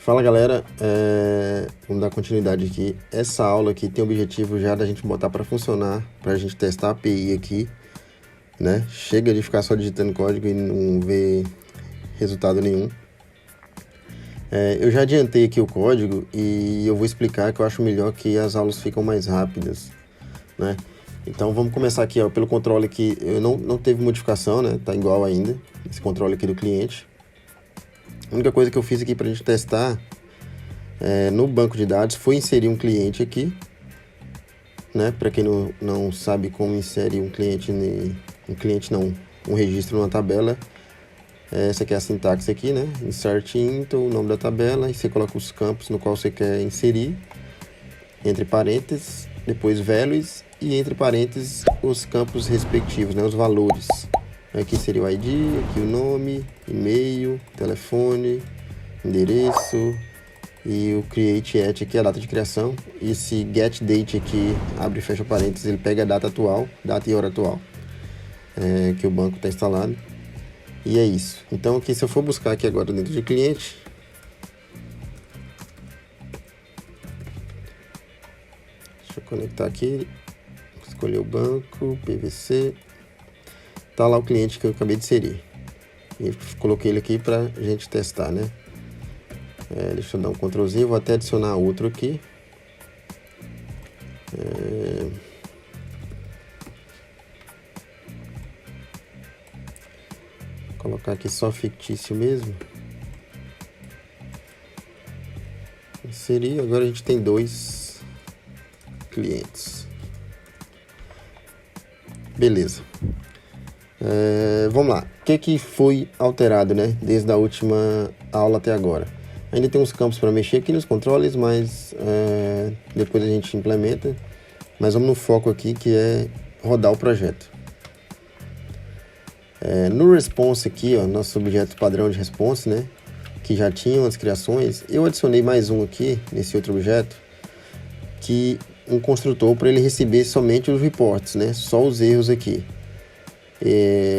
Fala galera, vamos dar continuidade aqui. Essa aula aqui tem o objetivo já da gente botar para funcionar, para a gente testar a API aqui, né? Chega de ficar só digitando código e não ver resultado nenhum. Eu já adiantei aqui o código e eu vou explicar que eu acho melhor que as aulas ficam mais rápidas, né? Então vamos começar aqui, ó, pelo controle que não teve modificação, né? Tá igual ainda, esse controle aqui do cliente. A única coisa que eu fiz aqui para a gente testar no banco de dados foi inserir um cliente aqui, né? Para quem não sabe como inserir um registro numa tabela. Essa aqui é a sintaxe aqui, né? Insert into, o nome da tabela, e você coloca os campos no qual você quer inserir, entre parênteses, depois values, e entre parênteses os campos respectivos, né? Os valores. Aqui seria o ID, aqui o nome, e-mail, telefone, endereço, e o create at aqui é a data de criação. E esse get date aqui, abre e fecha parênteses, ele pega a data atual, data e hora atual, que o banco está instalado. E é isso. Então aqui, se eu for buscar aqui agora dentro de cliente, deixa eu conectar aqui, escolher o banco, PVC, tá lá o cliente que eu acabei de inserir. E coloquei ele aqui para a gente testar, né? Deixa eu dar um Ctrl Z, vou até adicionar outro aqui. Colocar aqui só fictício mesmo. Inserir, agora a gente tem 2 clientes. Beleza. Vamos lá. O que foi alterado, né? Desde a última aula até agora. Ainda tem uns campos para mexer aqui nos controles, mas depois a gente implementa. Mas vamos no foco aqui, que é rodar o projeto. No response aqui, ó, nosso objeto padrão de response, né? Que já tinha as criações. Eu adicionei mais um aqui, nesse outro objeto, que um construtor para ele receber somente os reports, né? Só os erros aqui.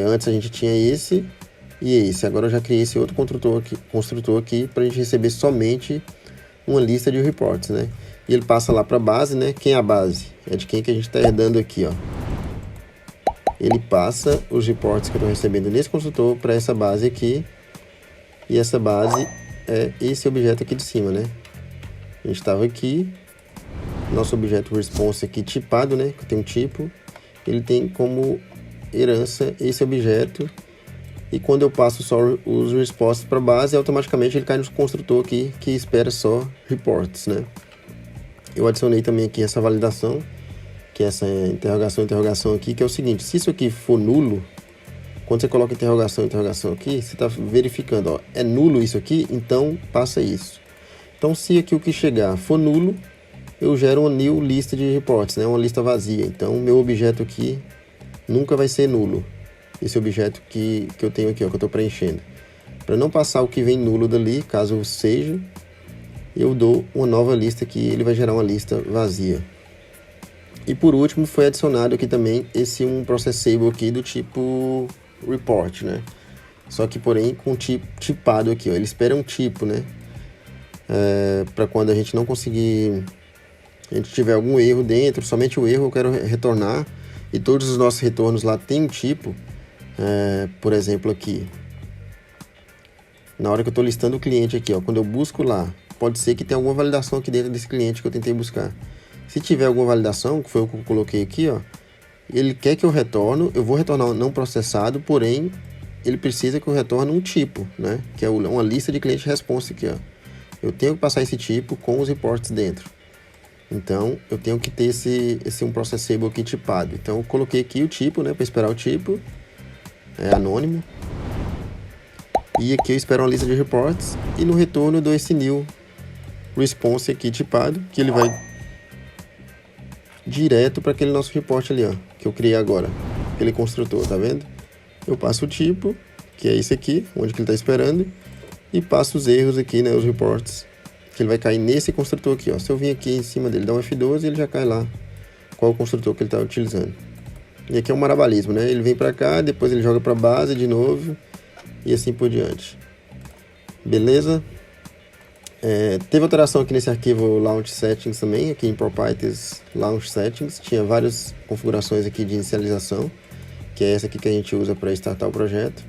Antes a gente tinha esse e esse. Agora eu já criei esse outro construtor aqui para a gente receber somente uma lista de reports, né? E ele passa lá para a base, né? Quem é a base? É de quem que a gente está herdando aqui, ó. Ele passa os reports que eu estou recebendo nesse construtor para essa base aqui. E essa base é esse objeto aqui de cima, né? A gente estava aqui. Nosso objeto response aqui tipado, né? Que tem um tipo. Ele tem como herança esse objeto. E quando eu passo só os respostas para a base, automaticamente ele cai no construtor aqui que espera só reports, né? Eu adicionei também aqui essa validação, que é essa interrogação aqui, que é o seguinte: se isso aqui for nulo, quando você coloca interrogação aqui, você está verificando, ó, é nulo isso aqui, então passa isso. Então, se aqui o que chegar for nulo, eu gero uma new lista de reports, né, uma lista vazia. Então, meu objeto aqui nunca vai ser nulo. Esse objeto que eu tenho aqui, ó, que eu estou preenchendo. Para não passar o que vem nulo dali, caso seja, eu dou uma nova lista aqui, ele vai gerar uma lista vazia. E por último, foi adicionado aqui também esse um processable aqui do tipo report, né? Só que, porém, com tipado aqui, ó. Ele espera um tipo, né? Para quando a gente não conseguir, a gente tiver algum erro dentro, somente o erro eu quero retornar. E todos os nossos retornos lá tem um tipo. Por exemplo, aqui. Na hora que eu estou listando o cliente aqui, ó. Quando eu busco lá, pode ser que tenha alguma validação aqui dentro desse cliente que eu tentei buscar. Se tiver alguma validação, que foi o que eu coloquei aqui, ó, ele quer que eu retorne, eu vou retornar não processado, porém, ele precisa que eu retorne um tipo, né? Que é uma lista de cliente response aqui, ó. Eu tenho que passar esse tipo com os reports dentro. Então, eu tenho que ter esse um processable aqui tipado. Então, eu coloquei aqui o tipo, né? Para esperar o tipo. É anônimo. E aqui eu espero uma lista de reports. E no retorno eu dou esse new response aqui tipado, que ele vai direto para aquele nosso report ali, ó, que eu criei agora, aquele construtor, tá vendo? Eu passo o tipo, que é esse aqui, onde que ele está esperando, e passo os erros aqui, né, os reports, que ele vai cair nesse construtor aqui, ó. Se eu vir aqui em cima dele, dar um F12, ele já cai lá, qual o construtor que ele está utilizando. E aqui é um marabalismo, né? Ele vem para cá, depois ele joga para a base de novo, e assim por diante. Beleza? Teve alteração aqui nesse arquivo Launch Settings também, aqui em Properties Launch Settings, tinha várias configurações aqui de inicialização, que é essa aqui que a gente usa para startar o projeto.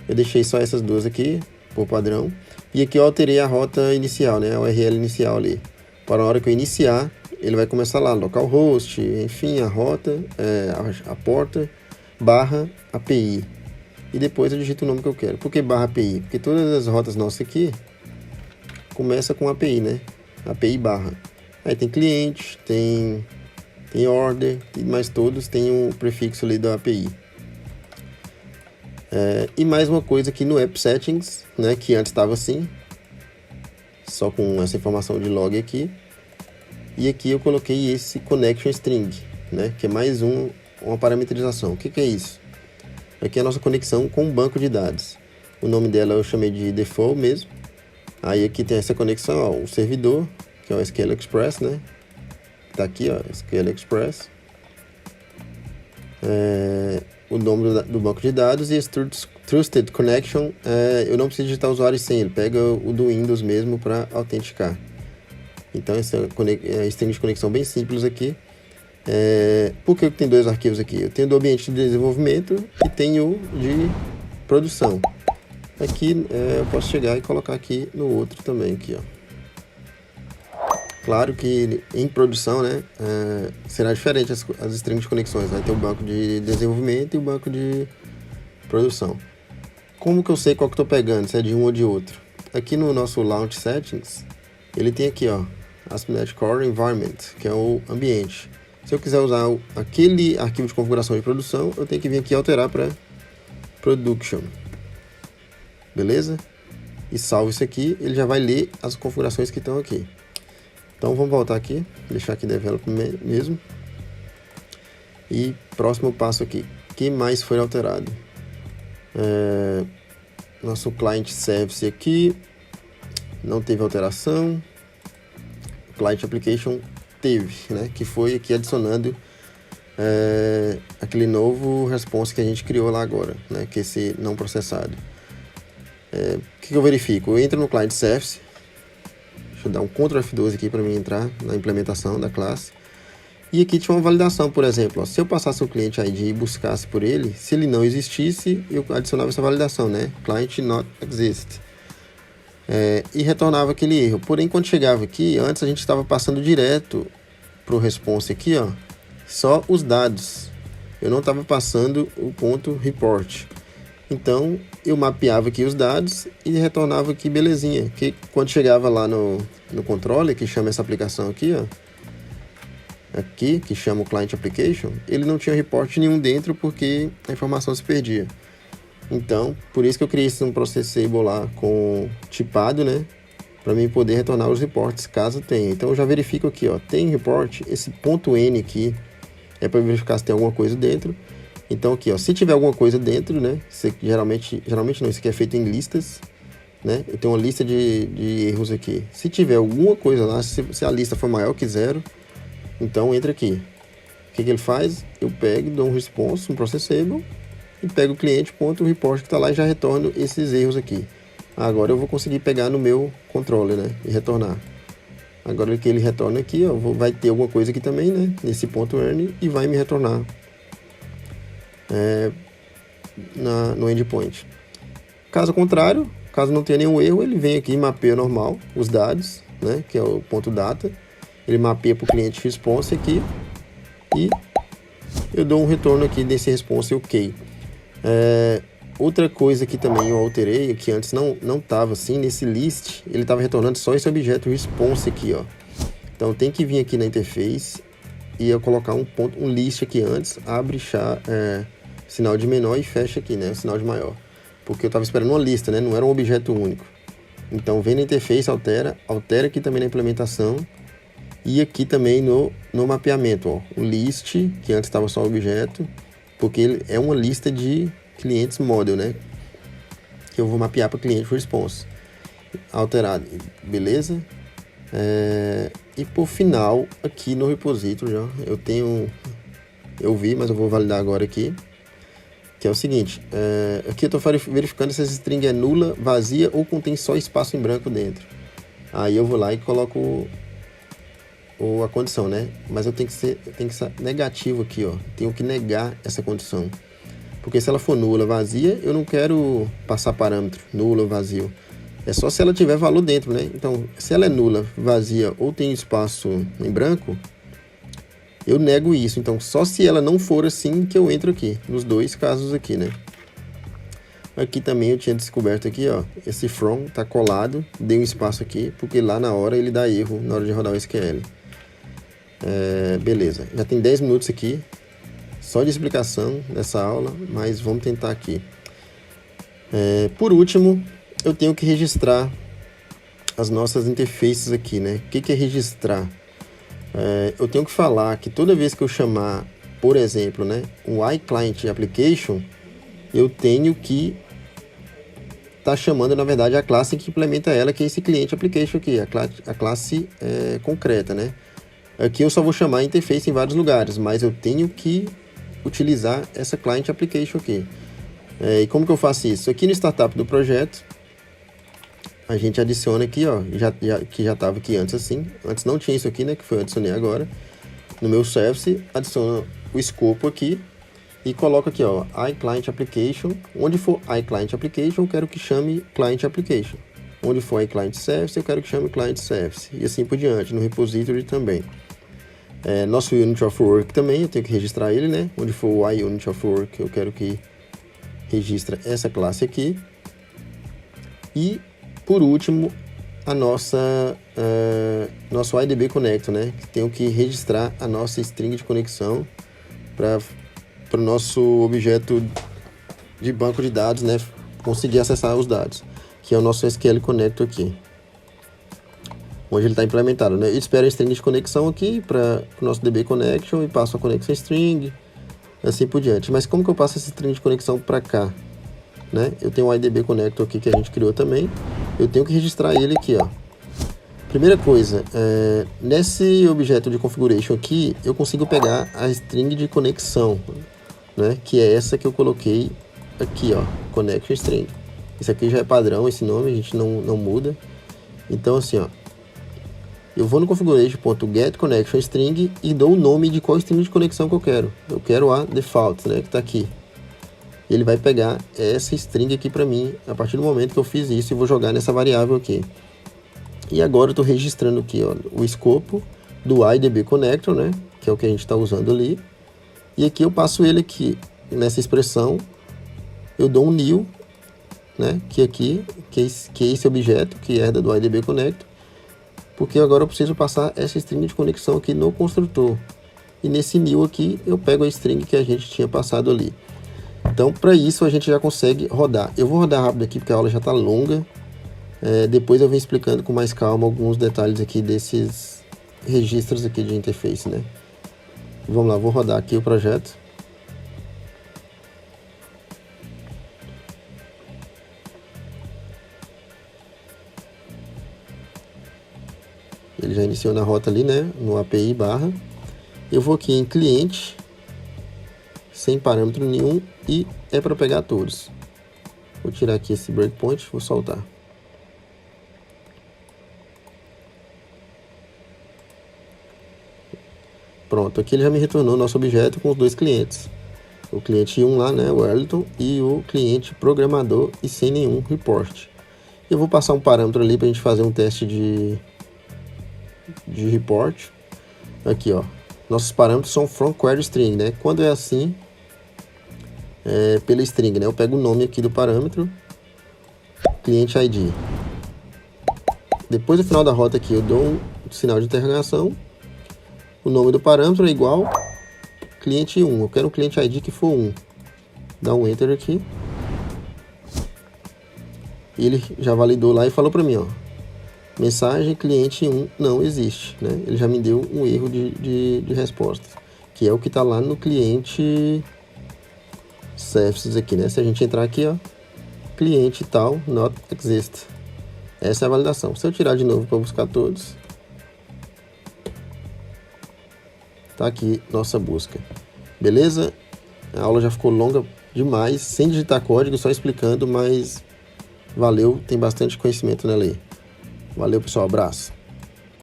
Eu deixei só essas duas aqui, por padrão, e aqui eu alterei a rota inicial, né, a URL inicial ali. Para a hora que eu iniciar, ele vai começar lá, localhost, enfim, a rota, a porta, barra API. E depois eu digito o nome que eu quero. Por que barra API? Porque todas as rotas nossas aqui começa com API, né? API barra. Aí tem cliente, tem order, mas todos tem um prefixo ali da API. E mais uma coisa aqui no App Settings, né? Que antes estava assim, só com essa informação de log aqui. E aqui eu coloquei esse connection string, né? Que é mais uma parametrização. O que é isso? Aqui é a nossa conexão com o banco de dados. O nome dela eu chamei de default mesmo. Aí aqui tem essa conexão, ó, o servidor, que é o SQL Express, né? Tá aqui, ó, SQL Express. O nome do banco de dados e esse Trusted Connection, eu não preciso digitar usuário e senha, ele pega o do Windows mesmo para autenticar. Então essa é string de conexão bem simples aqui. Por que tem dois arquivos aqui? Eu tenho do ambiente de desenvolvimento e tenho de produção. Aqui eu posso chegar e colocar aqui no outro também, aqui, ó. Claro que em produção, né, será diferente as strings de conexões. Vai ter o banco de desenvolvimento e o banco de produção. Como que eu sei qual que eu estou pegando, se é de um ou de outro? Aqui no nosso Launch Settings, ele tem aqui, ó, ASP.NET Core Environment, que é o ambiente. Se eu quiser usar aquele arquivo de configuração de produção, eu tenho que vir aqui e alterar para Production. Beleza? E salvo isso aqui, ele já vai ler as configurações que estão aqui. Então vamos voltar aqui, deixar aqui Development mesmo. E próximo passo aqui, o que mais foi alterado? Nosso Client Service aqui, não teve alteração. Client Application teve, né? Que foi aqui adicionando aquele novo response que a gente criou lá agora, né? Que é esse não processado. O que eu verifico? Eu entro no Client Service, deixa eu dar um Ctrl F12 aqui para mim entrar na implementação da classe. E aqui tinha uma validação, por exemplo, ó, se eu passasse o cliente ID e buscasse por ele, se ele não existisse, eu adicionava essa validação, né? Client not exist. E retornava aquele erro. Porém, quando chegava aqui, antes a gente estava passando direto para o response aqui, ó, só os dados. Eu não estava passando o ponto report. Então, eu mapeava aqui os dados e retornava aqui belezinha. Que quando chegava lá no controller, que chama essa aplicação aqui, ó, aqui, que chama o Client Application, ele não tinha report nenhum dentro porque a informação se perdia. Então, por isso que eu criei um processable lá com tipado, né? Para mim poder retornar os reports, caso tenha. Então, eu já verifico aqui, ó, tem report, esse ponto N aqui é para verificar se tem alguma coisa dentro. Então, aqui, ó, se tiver alguma coisa dentro, né? Geralmente não, isso aqui é feito em listas, né? Eu tenho uma lista de erros aqui. Se tiver alguma coisa lá, se a lista for maior que 0, então entra aqui. O que ele faz? Eu pego, dou um response, um processable, e pego o cliente.report que está lá e já retorno esses erros aqui. Agora eu vou conseguir pegar no meu controller, né? E retornar. Agora que ele retorna aqui, ó, vai ter alguma coisa aqui também, né? Nesse ponto earn e vai me retornar no endpoint. Caso contrário, caso não tenha nenhum erro, ele vem aqui e mapeia normal os dados, né? Que é o ponto data. Ele mapeia para o cliente response aqui e eu dou um retorno aqui desse response ok. Outra coisa que também eu alterei, que antes não estava assim, nesse list, ele estava retornando só esse objeto response aqui, ó. Então tem que vir aqui na interface e eu colocar um list aqui antes, abre sinal de menor e fecha aqui, né, o sinal de maior. Porque eu estava esperando uma lista, né, não era um objeto único. Então vem na interface, altera aqui também na implementação e aqui também no mapeamento, ó, o list, que antes estava só objeto, porque ele é uma lista de clientes model, né, que eu vou mapear para o cliente response. Alterado, beleza? E por final, aqui no repository, ó, eu vi, mas eu vou validar agora aqui, que é o seguinte, aqui eu estou verificando se essa string é nula, vazia ou contém só espaço em branco dentro. Aí eu vou lá e coloco a condição, né? Mas eu tenho que ser negativo aqui, ó. Tenho que negar essa condição. Porque se ela for nula, vazia, eu não quero passar parâmetro, nula ou vazio. É só se ela tiver valor dentro, né? Então, se ela é nula, vazia ou tem espaço em branco, eu nego isso. Então, só se ela não for assim que eu entro aqui, nos dois casos aqui, né? Aqui também eu tinha descoberto aqui, ó, esse from tá colado, dei um espaço aqui, porque lá na hora ele dá erro na hora de rodar o SQL. Beleza, já tem 10 minutos aqui, só de explicação dessa aula, mas vamos tentar aqui. Por último, eu tenho que registrar as nossas interfaces aqui, né? O que é registrar? Eu tenho que falar que toda vez que eu chamar, por exemplo, né, um iClient Application, eu tenho que tá chamando, na verdade, a classe que implementa ela, que é esse cliente application aqui, a classe concreta, né? Aqui eu só vou chamar a interface em vários lugares, mas eu tenho que utilizar essa client application aqui. E como que eu faço isso? Aqui no startup do projeto, a gente adiciona aqui, ó, que já estava aqui antes assim. Antes não tinha isso aqui, né, que foi eu adicionei agora. No meu service, adiciono o escopo aqui. E coloco aqui, ó, iClient Application. Onde for iClient Application, eu quero que chame Client Application. Onde for iClient Service, eu quero que chame Client Service. E assim por diante, no repository também. Nosso Unit of Work também, eu tenho que registrar ele, né? Onde for o iUnit of Work, eu quero que registre essa classe aqui. E, por último, a nosso IDB Connector, né? Tenho que registrar a nossa string de conexão para o nosso objeto de banco de dados, né, conseguir acessar os dados, que é o nosso SQL Connector aqui, onde ele está implementado, né? Eu espero a string de conexão aqui para o nosso DB Connection e passo a conexão string, assim por diante. Mas como que eu passo essa string de conexão para cá, né? Eu tenho um IDB Connector aqui que a gente criou também, eu tenho que registrar ele aqui, ó. Primeira coisa, nesse objeto de configuration aqui, eu consigo pegar a string de conexão, né, que é essa que eu coloquei aqui, ó, connection string. Isso aqui já é padrão, esse nome a gente não muda. Então assim, ó, eu vou no configuration.getConnectionString e dou o nome de qual string de conexão que eu quero. Eu quero a default, né, que está aqui. Ele vai pegar essa string aqui para mim a partir do momento que eu fiz isso e vou jogar nessa variável aqui. E agora eu estou registrando aqui, ó, o escopo do IDB Connector, né, que é o que a gente está usando ali. E aqui eu passo ele aqui, nessa expressão, eu dou um new, né, que é esse objeto que herda do IDB Connector, porque agora eu preciso passar essa string de conexão aqui no construtor. E nesse new aqui, eu pego a string que a gente tinha passado ali. Então, para isso, a gente já consegue rodar. Eu vou rodar rápido aqui, porque a aula já está longa. Depois eu venho explicando com mais calma alguns detalhes aqui desses registros aqui de interface, né. Vamos lá, vou rodar aqui o projeto. Ele já iniciou na rota ali, né, no API barra. Eu vou aqui em cliente, sem parâmetro nenhum, e é para pegar todos. Vou tirar aqui esse breakpoint, vou soltar. Pronto, aqui ele já me retornou nosso objeto com os dois clientes. O cliente 1 lá, né, o Wellington, e o cliente programador e sem nenhum report. Eu vou passar um parâmetro ali para a gente fazer um teste de report. Aqui, ó, nossos parâmetros são from query string, né? Quando é assim, pela string, né? Eu pego o nome aqui do parâmetro, cliente ID. Depois do final da rota aqui, eu dou um sinal de interrogação. O nome do parâmetro é igual cliente 1. Eu quero um cliente ID que for 1. Dá um enter aqui. E ele já validou lá e falou para mim, ó, mensagem cliente 1 não existe, né? Ele já me deu um erro de resposta, que é o que está lá no cliente services aqui, né? Se a gente entrar aqui, ó, cliente tal not exist. Essa é a validação. Se eu tirar de novo para buscar todos, tá aqui nossa busca. Beleza? A aula já ficou longa demais, sem digitar código, só explicando, mas valeu, tem bastante conhecimento nela aí. Valeu, pessoal, abraço.